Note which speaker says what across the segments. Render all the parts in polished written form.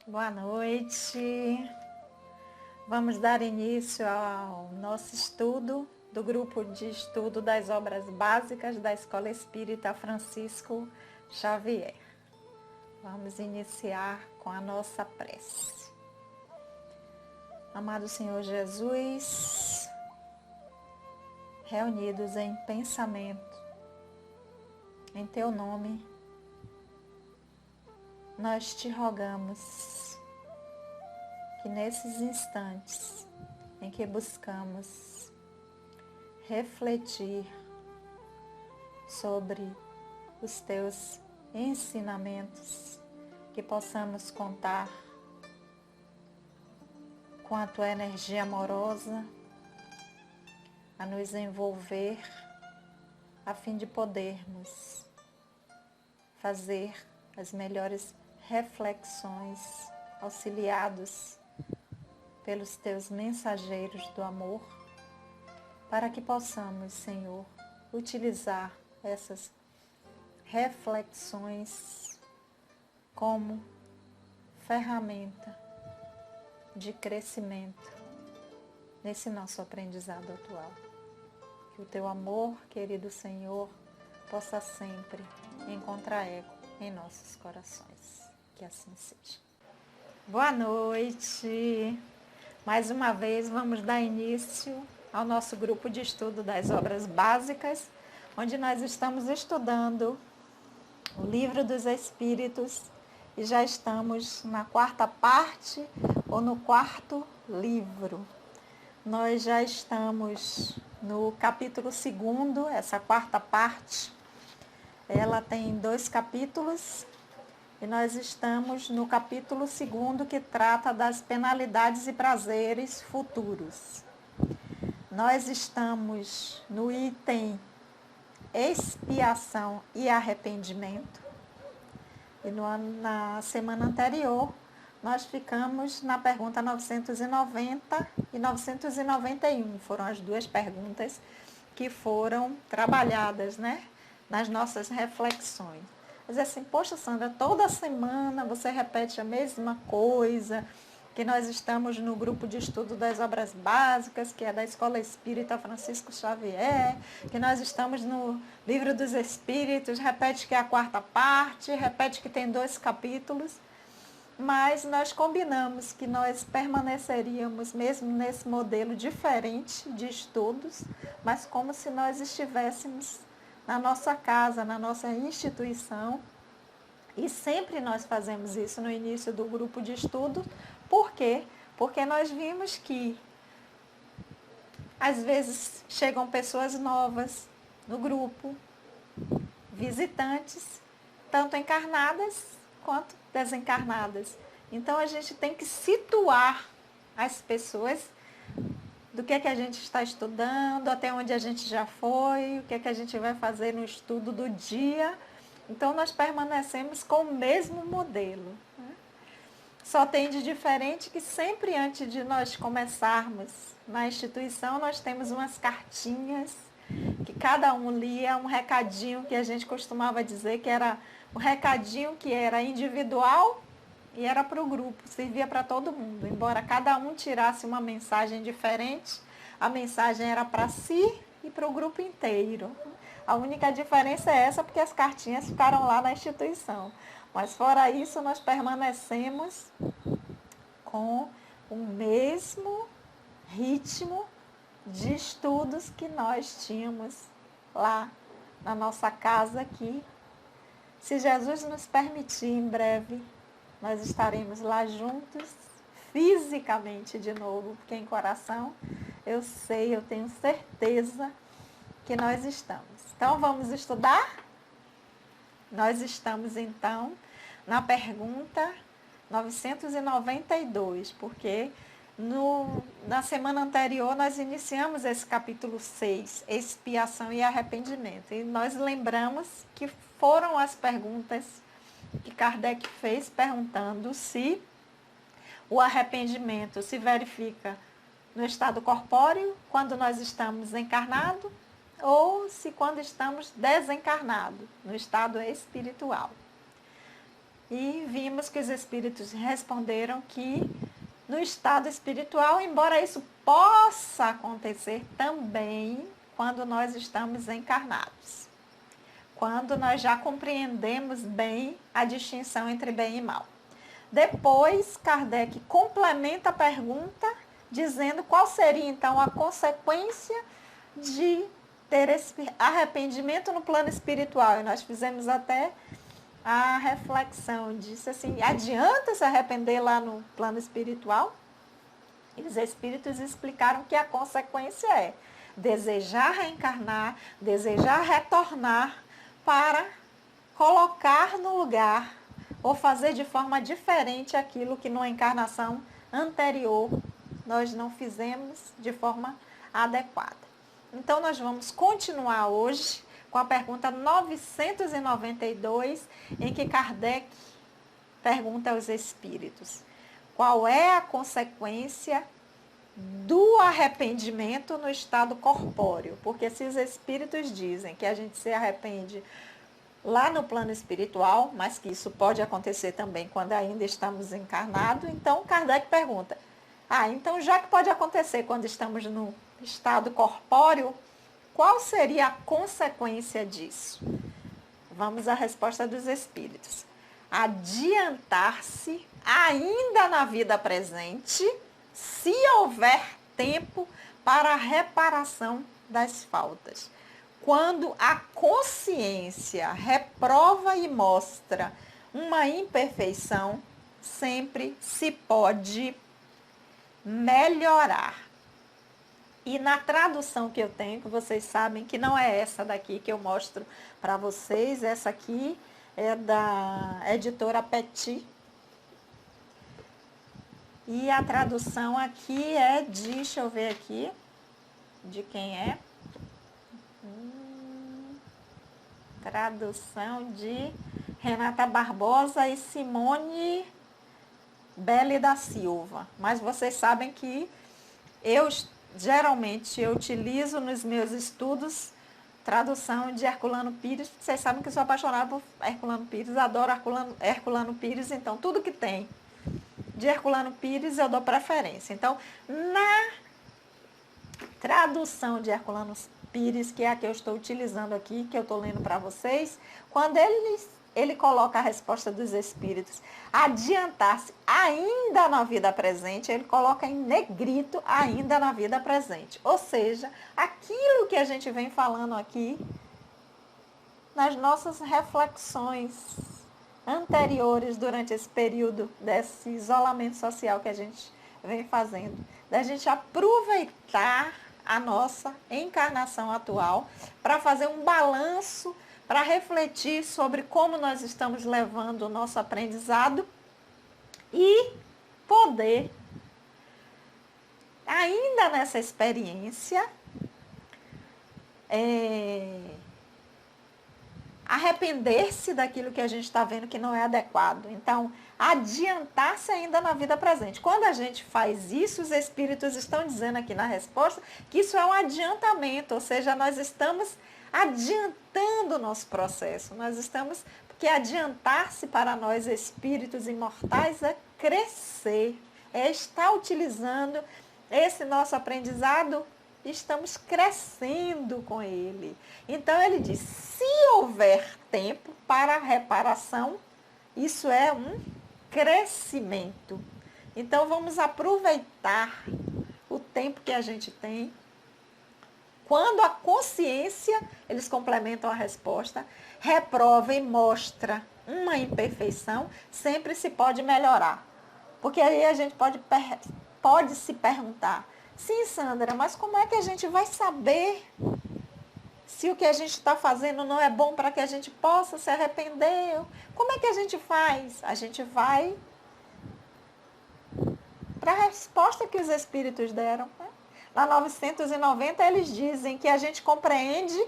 Speaker 1: Boa noite. Vamos dar início ao nosso estudo do grupo de estudo das obras básicas da Escola Espírita Francisco Xavier. Vamos iniciar com a nossa prece. Amado Senhor Jesus, reunidos em pensamento, em Teu nome, nós te rogamos que nesses instantes em que buscamos refletir sobre os teus ensinamentos, que possamos contar com a tua energia amorosa a nos envolver, a fim de podermos fazer as melhores reflexões, auxiliados pelos teus mensageiros do amor, para que possamos, Senhor, utilizar essas reflexões como ferramenta de crescimento nesse nosso aprendizado atual. Que o teu amor, querido Senhor, possa sempre encontrar eco em nossos corações. Que assim seja. Boa noite. Mais uma vez vamos dar início ao nosso grupo de estudo das obras básicas, onde nós estamos estudando o Livro dos Espíritos e já estamos na quarta parte ou no quarto livro. Nós já estamos no capítulo 2º, essa quarta parte. Ela tem 2 capítulos e nós estamos no capítulo 2º, que trata das penalidades e prazeres futuros. Nós estamos no item expiação e arrependimento. E na semana anterior nós ficamos na pergunta 990 e 991. Foram as 2 perguntas que foram trabalhadas, nas nossas reflexões. Dizer assim, poxa Sandra, toda semana você repete a mesma coisa, que nós estamos no grupo de estudo das obras básicas, que é da Escola Espírita Francisco Xavier, que nós estamos no Livro dos Espíritos, repete que é a quarta parte, repete que tem 2 capítulos, mas nós combinamos que nós permaneceríamos mesmo nesse modelo diferente de estudos, mas como se nós estivéssemos na nossa casa, na nossa instituição, e sempre nós fazemos isso no início do grupo de estudo. Por quê? Porque nós vimos que às vezes chegam pessoas novas no grupo, visitantes, tanto encarnadas quanto desencarnadas. Então a gente tem que situar as pessoas do que a gente está estudando, até onde a gente já foi, o que a gente vai fazer no estudo do dia. Então, nós permanecemos com o mesmo modelo. Só tem de diferente que sempre antes de nós começarmos na instituição, nós temos umas cartinhas que cada um lia, um recadinho que a gente costumava dizer que era um recadinho que era individual e era para o grupo, servia para todo mundo. Embora cada um tirasse uma mensagem diferente, a mensagem era para si e para o grupo inteiro. A única diferença é essa, porque as cartinhas ficaram lá na instituição. Mas fora isso, nós permanecemos com o mesmo ritmo de estudos que nós tínhamos lá na nossa casa aqui. Se Jesus nos permitir, em breve, nós estaremos lá juntos, fisicamente de novo, porque em coração eu sei, eu tenho certeza que nós estamos. Então, vamos estudar? Nós estamos, então, na pergunta 992, porque na semana anterior nós iniciamos esse capítulo 6, expiação e arrependimento. E nós lembramos que foram as perguntas que Kardec fez perguntando se o arrependimento se verifica no estado corpóreo, quando nós estamos encarnados, ou se quando estamos desencarnados, no estado espiritual. E vimos que os espíritos responderam que no estado espiritual, embora isso possa acontecer também quando nós estamos encarnados. Quando nós já compreendemos bem a distinção entre bem e mal. Depois, Kardec complementa a pergunta, dizendo qual seria então a consequência de ter esse arrependimento no plano espiritual. E nós fizemos até a reflexão, disse assim, adianta se arrepender lá no plano espiritual? E os espíritos explicaram que a consequência é desejar reencarnar, desejar retornar para colocar no lugar ou fazer de forma diferente aquilo que numa encarnação anterior nós não fizemos de forma adequada. Então, nós vamos continuar hoje com a pergunta 992, em que Kardec pergunta aos espíritos: qual é a consequência do arrependimento no estado corpóreo? Porque se os espíritos dizem que a gente se arrepende lá no plano espiritual, mas que isso pode acontecer também quando ainda estamos encarnados, então Kardec pergunta, então já que pode acontecer quando estamos no estado corpóreo, qual seria a consequência disso? Vamos à resposta dos espíritos. Adiantar-se ainda na vida presente, se houver tempo para a reparação das faltas. Quando a consciência reprova e mostra uma imperfeição, sempre se pode melhorar. E na tradução que eu tenho, que vocês sabem que não é essa daqui que eu mostro para vocês, essa aqui é da editora Petit. E a tradução aqui é de, deixa eu ver aqui, de quem é. Tradução de Renata Barbosa e Simone Belli da Silva. Mas vocês sabem que geralmente eu utilizo nos meus estudos tradução de Herculano Pires. Vocês sabem que eu sou apaixonada por Herculano Pires, adoro Herculano Pires, então tudo que tem de Herculano Pires eu dou preferência. Então, na tradução de Herculano Pires, que é a que eu estou utilizando aqui, que eu estou lendo para vocês, quando ele coloca a resposta dos espíritos, adiantar-se ainda na vida presente, ele coloca em negrito ainda na vida presente. Ou seja, aquilo que a gente vem falando aqui, nas nossas reflexões anteriores durante esse período desse isolamento social que a gente vem fazendo, da gente aproveitar a nossa encarnação atual para fazer um balanço, para refletir sobre como nós estamos levando o nosso aprendizado e poder, ainda nessa experiência, arrepender-se daquilo que a gente está vendo que não é adequado. Então, adiantar-se ainda na vida presente. Quando a gente faz isso, os espíritos estão dizendo aqui na resposta que isso é um adiantamento, ou seja, nós estamos adiantando o nosso processo. Nós estamos, porque adiantar-se para nós espíritos imortais é crescer, é estar utilizando esse nosso aprendizado, estamos crescendo com ele. Então ele diz, se houver tempo para a reparação, isso é um crescimento. Então vamos aproveitar o tempo que a gente tem. Quando a consciência, eles complementam a resposta, reprova e mostra uma imperfeição, sempre se pode melhorar. Porque aí a gente pode se perguntar, sim, Sandra, mas como é que a gente vai saber se o que a gente está fazendo não é bom para que a gente possa se arrepender? Como é que a gente faz? A gente vai para a resposta que os espíritos deram, né? Na 990, eles dizem que a gente compreende,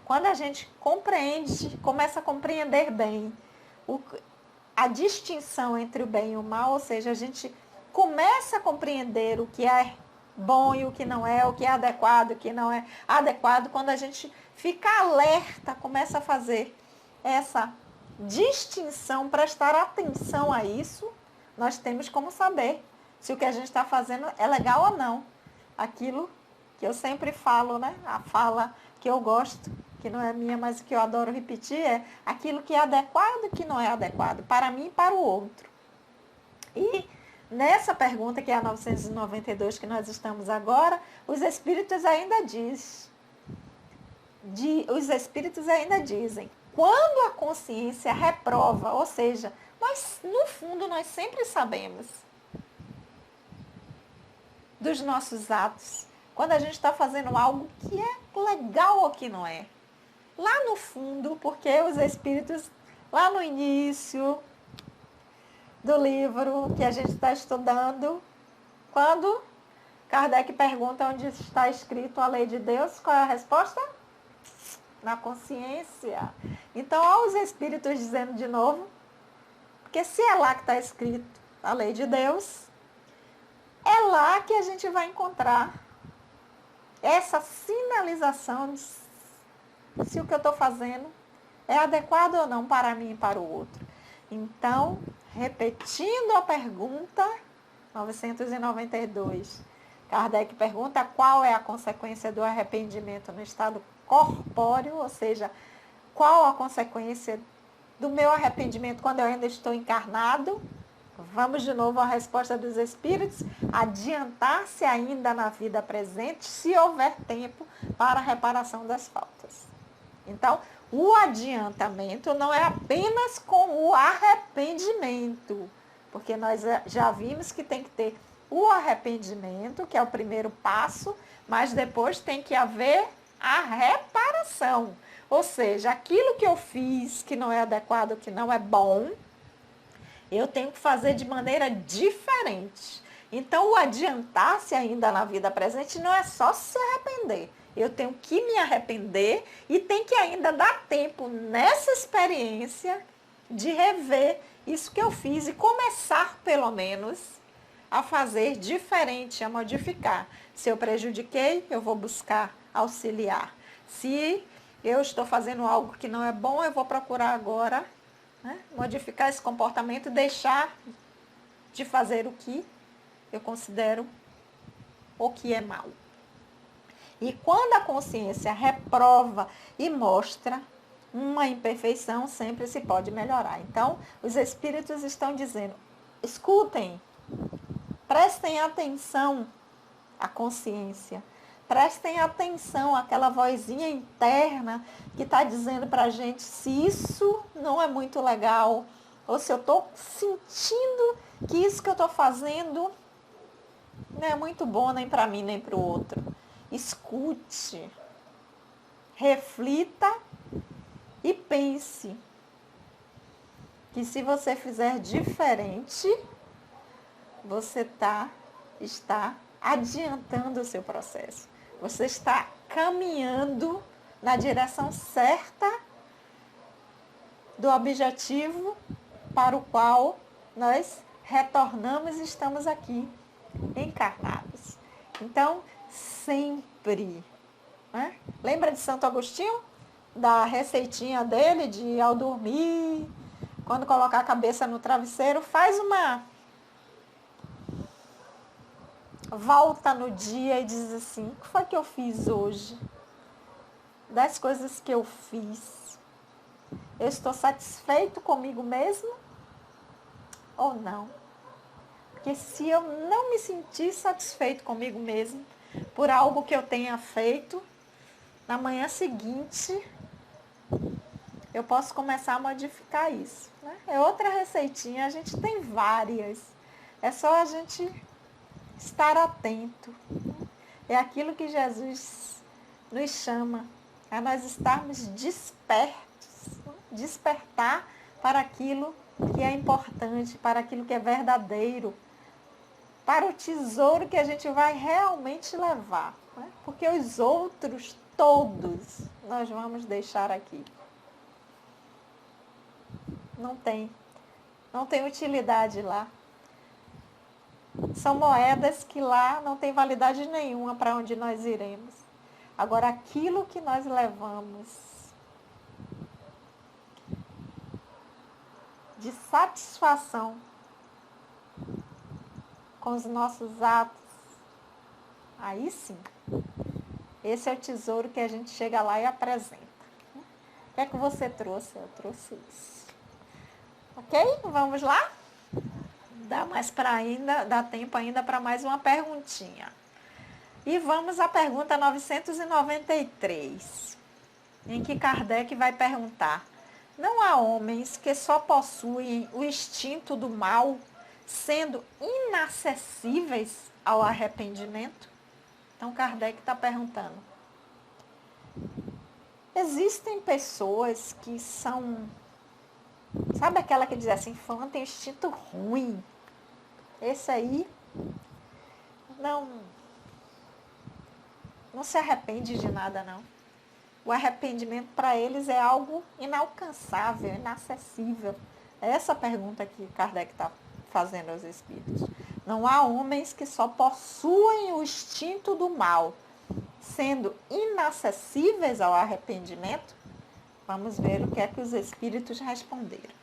Speaker 1: quando a gente compreende, começa a compreender bem a distinção entre o bem e o mal, ou seja, a gente começa a compreender o que é bom e o que não é, o que é adequado e o que não é adequado, quando a gente fica alerta, começa a fazer essa distinção, prestar atenção a isso, nós temos como saber se o que a gente está fazendo é legal ou não. Aquilo que eu sempre falo, né? A fala que eu gosto, que não é minha, mas que eu adoro repetir, é aquilo que é adequado e que não é adequado, para mim e para o outro. E nessa pergunta, que é a 992 que nós estamos agora, os espíritos ainda dizem, quando a consciência reprova, ou seja, no fundo, nós sempre sabemos dos nossos atos, quando a gente está fazendo algo que é legal ou que não é. Lá no fundo, porque os espíritos, lá no início do livro que a gente está estudando, quando Kardec pergunta onde está escrito a lei de Deus, qual é a resposta? Na consciência. Então, olha os espíritos dizendo de novo, porque se é lá que está escrito a lei de Deus, é lá que a gente vai encontrar essa sinalização de se o que eu estou fazendo é adequado ou não para mim e para o outro. Então, repetindo a pergunta 992, Kardec pergunta qual é a consequência do arrependimento no estado corpóreo, ou seja, qual a consequência do meu arrependimento quando eu ainda estou encarnado. Vamos de novo à resposta dos espíritos: adiantar-se ainda na vida presente, se houver tempo para a reparação das faltas. Então, o adiantamento não é apenas com o arrependimento, porque nós já vimos que tem que ter o arrependimento, que é o primeiro passo, mas depois tem que haver a reparação. Ou seja, aquilo que eu fiz que não é adequado, que não é bom, eu tenho que fazer de maneira diferente. Então, o adiantar-se ainda na vida presente não é só se arrepender. Eu tenho que me arrepender e tem que ainda dar tempo nessa experiência de rever isso que eu fiz e começar, pelo menos, a fazer diferente, a modificar. Se eu prejudiquei, eu vou buscar auxiliar. Se eu estou fazendo algo que não é bom, eu vou procurar agora, né, modificar esse comportamento e deixar de fazer o que eu considero o que é mal. E quando a consciência reprova e mostra uma imperfeição, sempre se pode melhorar. Então, os espíritos estão dizendo, escutem, prestem atenção à consciência, prestem atenção àquela vozinha interna que está dizendo para a gente se isso não é muito legal, ou se eu estou sentindo que isso que eu estou fazendo não é muito bom nem para mim nem para o outro. Escute, reflita e pense que se você fizer diferente, você está adiantando o seu processo. Você está caminhando na direção certa do objetivo para o qual nós retornamos e estamos aqui encarnados. Então, sempre, né? Lembra de Santo Agostinho? Da receitinha dele de ao dormir, quando colocar a cabeça no travesseiro, faz uma volta no dia e diz assim, o que foi que eu fiz hoje? Das coisas que eu fiz, eu estou satisfeito comigo mesmo ou não? Porque se eu não me sentir satisfeito comigo mesmo por algo que eu tenha feito, na manhã seguinte eu posso começar a modificar isso, né? É outra receitinha, a gente tem várias. É só a gente estar atento. É aquilo que Jesus nos chama, a nós estarmos despertos, despertar para aquilo que é importante, para aquilo que é verdadeiro, para o tesouro que a gente vai realmente levar, né? Porque os outros, todos, nós vamos deixar aqui. Não tem utilidade lá. São moedas que lá não tem validade nenhuma para onde nós iremos. Agora, aquilo que nós levamos de satisfação com os nossos atos, aí sim, esse é o tesouro que a gente chega lá e apresenta. O que é que você trouxe? Eu trouxe isso. Ok? Vamos lá? Dá tempo ainda para mais uma perguntinha. E vamos à pergunta 993, em que Kardec vai perguntar: não há homens que só possuem o instinto do mal, sendo inacessíveis ao arrependimento? Então Kardec está perguntando: existem pessoas que são, sabe aquela que diz assim, fulano tem instinto ruim, esse aí não se arrepende de nada, não. O arrependimento para eles é algo inalcançável, inacessível. É essa pergunta que Kardec está fazendo aos espíritos. Não há homens que só possuem o instinto do mal, sendo inacessíveis ao arrependimento? Vamos ver o que é que os espíritos responderam.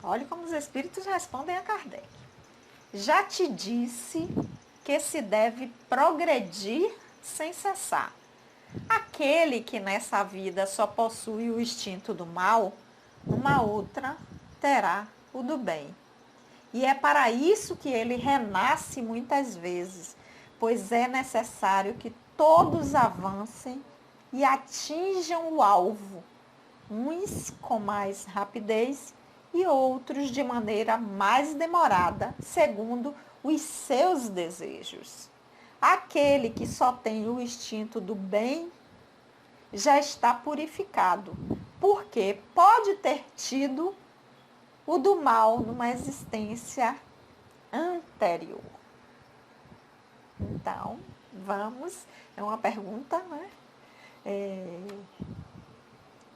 Speaker 1: Olhe como os espíritos respondem a Kardec. Já te disse que se deve progredir sem cessar. Aquele que nessa vida só possui o instinto do mal, numa outra terá o do bem. E é para isso que ele renasce muitas vezes, pois é necessário que todos avancem e atinjam o alvo, uns com mais rapidez e outros de maneira mais demorada, segundo os seus desejos. Aquele que só tem o instinto do bem já está purificado, porque pode ter tido o do mal numa existência anterior. Então, vamos, é uma pergunta, né?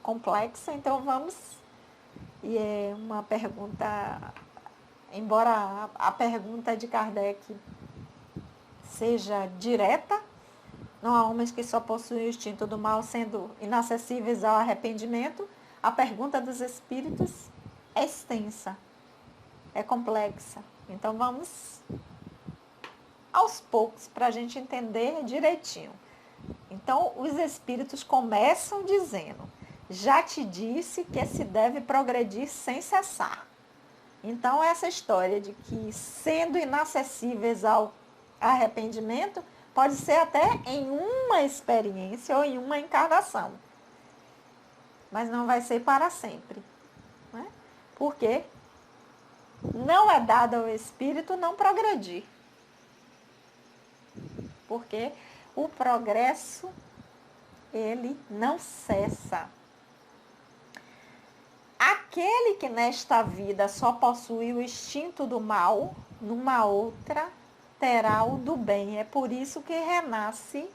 Speaker 1: Complexa, então vamos, e é uma pergunta, embora a pergunta de Kardec seja direta, não há homens que só possuem o instinto do mal, sendo inacessíveis ao arrependimento, a pergunta dos espíritos é extensa, é complexa. Então vamos aos poucos para a gente entender direitinho. Então os espíritos começam dizendo: já te disse que se deve progredir sem cessar. Então essa história de que sendo inacessíveis ao arrependimento pode ser até em uma experiência ou em uma encarnação, mas não vai ser para sempre, né? Porque não é dado ao espírito não progredir, porque o progresso ele não cessa. Aquele que nesta vida só possui o instinto do mal, numa outra terá o do bem. É por isso que renasce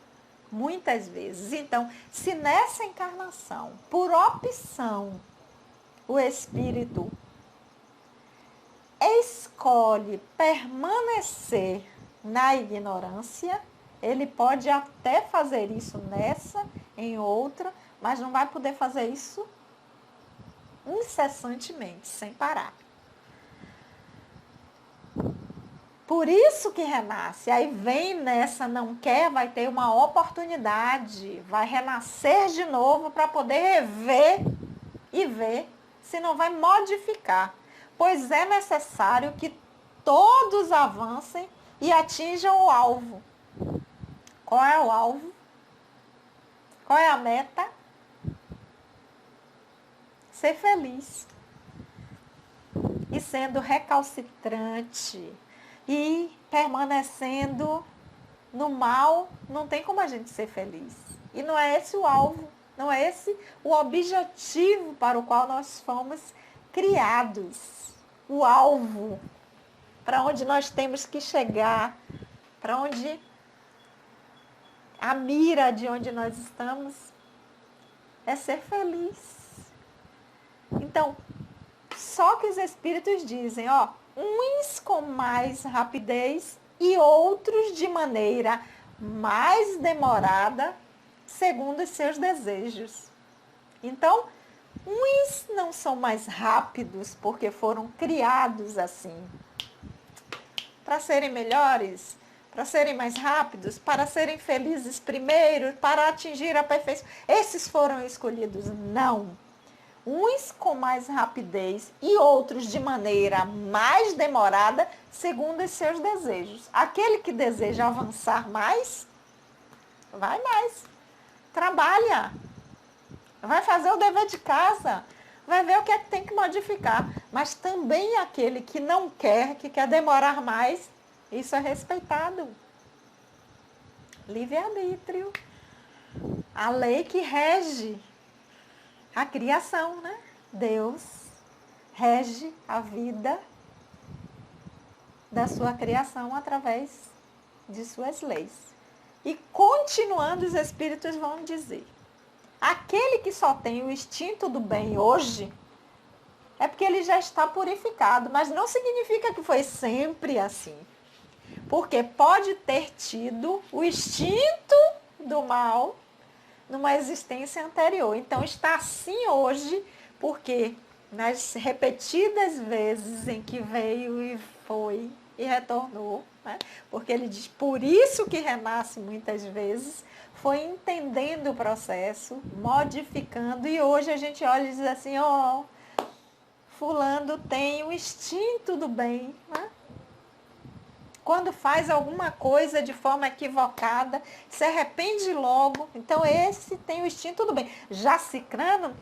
Speaker 1: muitas vezes. Então, se nessa encarnação, por opção, o espírito escolhe permanecer na ignorância, ele pode até fazer isso nessa, em outra, mas não vai poder fazer isso incessantemente, sem parar. Por isso que renasce. Aí vem nessa, não quer, vai ter uma oportunidade, vai renascer de novo para poder rever e ver se não vai modificar. Pois é necessário que todos avancem e atinjam o alvo. Qual é o alvo? Qual é a meta? Ser feliz. E sendo recalcitrante e permanecendo no mal, não tem como a gente ser feliz. E não é esse o alvo, não é esse o objetivo para o qual nós fomos criados. O alvo, para onde nós temos que chegar, para onde a mira de onde nós estamos é ser feliz. Então, só que os espíritos dizem, ó, uns com mais rapidez e outros de maneira mais demorada, segundo os seus desejos. Então, Uns não são mais rápidos porque foram criados assim, para serem melhores, para serem mais rápidos, para serem felizes primeiro, para atingir a perfeição. Esses foram escolhidos? Não. Uns com mais rapidez e outros de maneira mais demorada, segundo os seus desejos. Aquele que deseja avançar mais, vai mais. Trabalha. Vai fazer o dever de casa. Vai ver o que é que tem que modificar. Mas também aquele que não quer, que quer demorar mais, isso é respeitado. Livre-arbítrio. A lei que rege a criação, né? Deus rege a vida da sua criação através de suas leis. E continuando, os espíritos vão dizer: aquele que só tem o instinto do bem hoje, é porque ele já está purificado, mas não significa que foi sempre assim. Porque pode ter tido o instinto do mal numa existência anterior. Então está assim hoje, porque nas repetidas vezes em que veio e foi e retornou, né? Porque ele diz, por isso que renasce muitas vezes, foi entendendo o processo, modificando, e hoje a gente olha e diz assim, ó, fulano tem o instinto do bem, né? Quando faz alguma coisa de forma equivocada, se arrepende logo. Então, esse tem o instinto do bem. Já Cicrano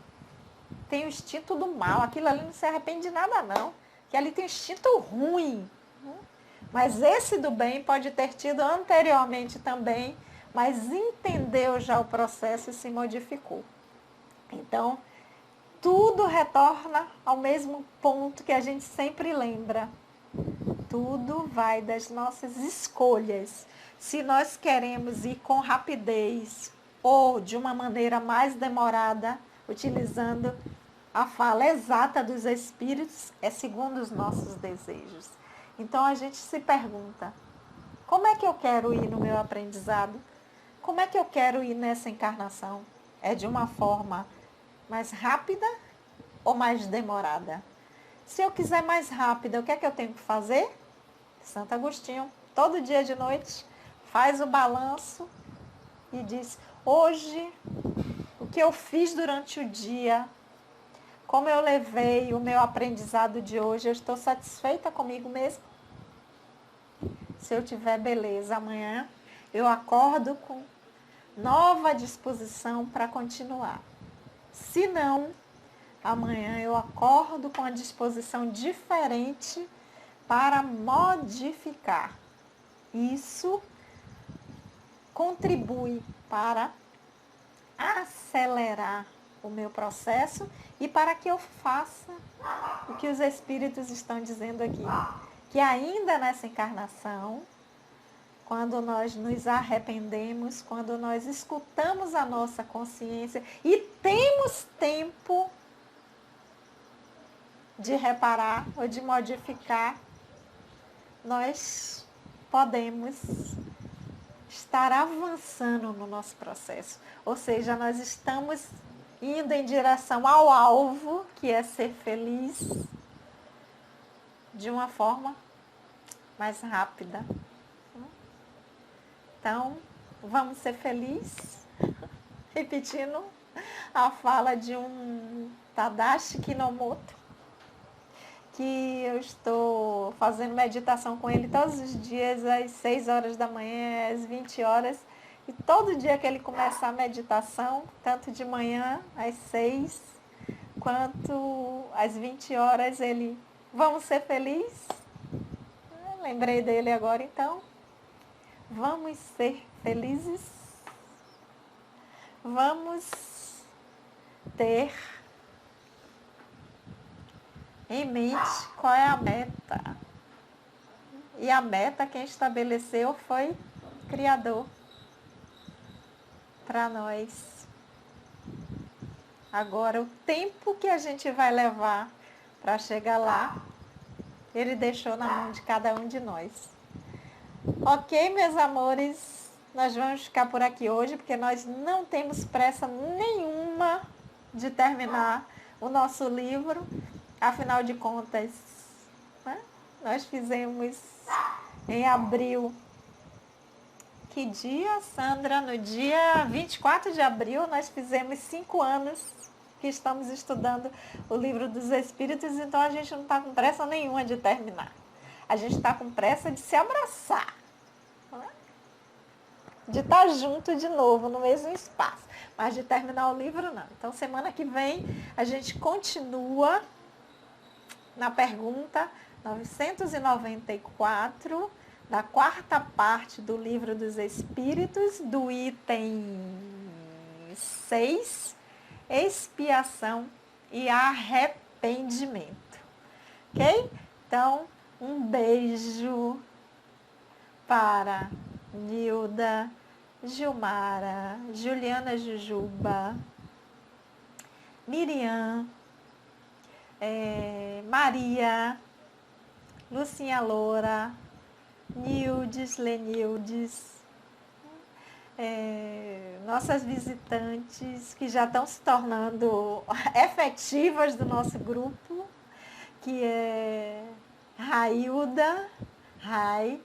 Speaker 1: tem o instinto do mal. Aquilo ali não se arrepende de nada, não. Que ali tem o instinto ruim. Mas esse do bem pode ter tido anteriormente também, mas entendeu já o processo e se modificou. Então, tudo retorna ao mesmo ponto que a gente sempre lembra. Tudo vai das nossas escolhas. Se nós queremos ir com rapidez ou de uma maneira mais demorada, utilizando a fala exata dos espíritos, é segundo os nossos desejos. Então a gente se pergunta, como é que eu quero ir no meu aprendizado? Como é que eu quero ir nessa encarnação? É de uma forma mais rápida ou mais demorada? Se eu quiser mais rápida, o que é que eu tenho que fazer? Santo Agostinho, todo dia de noite, faz o balanço e diz, hoje, o que eu fiz durante o dia, como eu levei o meu aprendizado de hoje, eu estou satisfeita comigo mesmo? Se eu tiver beleza, amanhã eu acordo com nova disposição para continuar. Se não, amanhã eu acordo com a disposição diferente para modificar. Isso contribui para acelerar o meu processo e para que eu faça o que os espíritos estão dizendo aqui. Que ainda nessa encarnação, quando nós nos arrependemos, quando nós escutamos a nossa consciência e temos tempo de reparar ou de modificar, nós podemos estar avançando no nosso processo. Ou seja, nós estamos indo em direção ao alvo, que é ser feliz de uma forma mais rápida. Então, vamos ser felizes, repetindo a fala de um Tadashi Kinomoto, que eu estou fazendo meditação com ele todos os dias, às 6 horas da manhã, às 20 horas. E todo dia que ele começa a meditação, tanto de manhã, às 6, quanto às 20 horas, ele, vamos ser felizes? Lembrei dele agora, então. Vamos ser felizes? Vamos ter em mente qual é a meta. E a meta quem estabeleceu foi o Criador para nós. Agora, o tempo que a gente vai levar para chegar lá, Ele deixou na mão de cada um de nós. Ok, meus amores? Nós vamos ficar por aqui hoje, porque nós não temos pressa nenhuma de terminar o nosso livro. Afinal de contas, né? Nós fizemos em abril. Que dia, Sandra? No dia 24 de abril, nós fizemos 5 anos que estamos estudando o Livro dos Espíritos, então a gente não está com pressa nenhuma de terminar. A gente está com pressa de se abraçar, né? De estar junto de novo, no mesmo espaço. Mas de terminar o livro, não. Então, semana que vem, a gente continua na pergunta 994, da quarta parte do Livro dos Espíritos, do item 6, expiação e arrependimento. Ok? Então, um beijo para Nilda, Gilmara, Juliana Jujuba, Miriam, Maria, Lucinha Loura, Nildes, Lenildes, nossas visitantes que já estão se tornando efetivas do nosso grupo, que é Railda, Rai,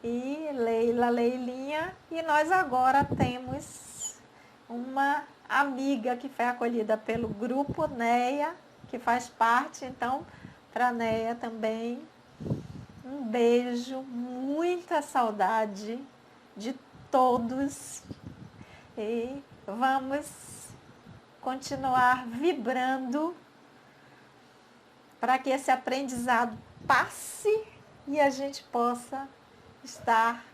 Speaker 1: e Leila, Leilinha, e nós agora temos uma amiga que foi acolhida pelo grupo Neia, que faz parte, então, para Neia também, um beijo, muita saudade de todos, e vamos continuar vibrando para que esse aprendizado passe e a gente possa estar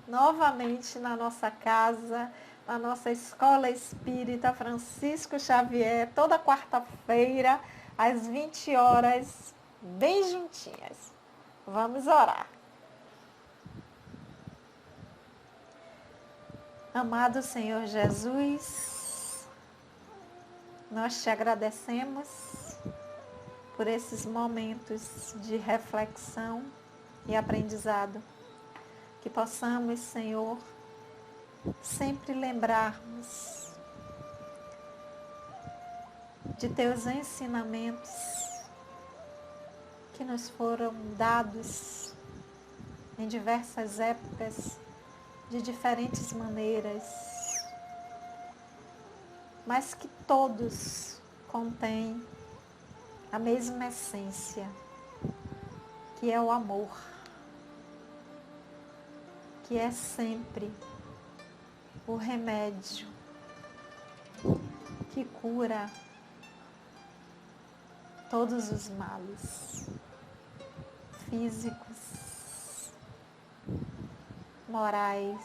Speaker 1: novamente na nossa casa, na nossa escola espírita Francisco Xavier, toda quarta-feira, às 20 horas, bem juntinhas. Vamos orar. Amado Senhor Jesus, nós te agradecemos por esses momentos de reflexão e aprendizado, que possamos, Senhor, sempre lembrarmos de teus ensinamentos que nos foram dados em diversas épocas, de diferentes maneiras, mas que todos contêm a mesma essência, que é o amor, que é sempre o remédio que cura todos os males físicos, morais,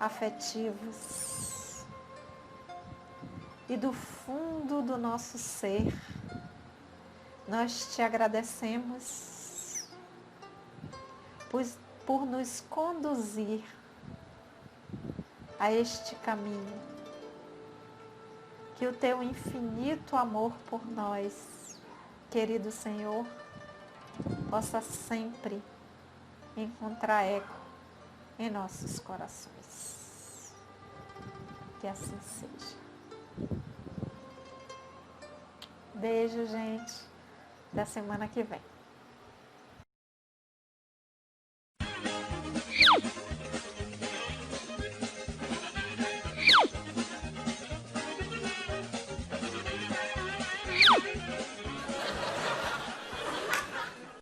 Speaker 1: afetivos, e do fundo do nosso ser, nós te agradecemos por nos conduzir a este caminho. Que o teu infinito amor por nós, querido Senhor, possa sempre encontrar eco em nossos corações. Que assim seja. Beijo, gente. Da semana que vem.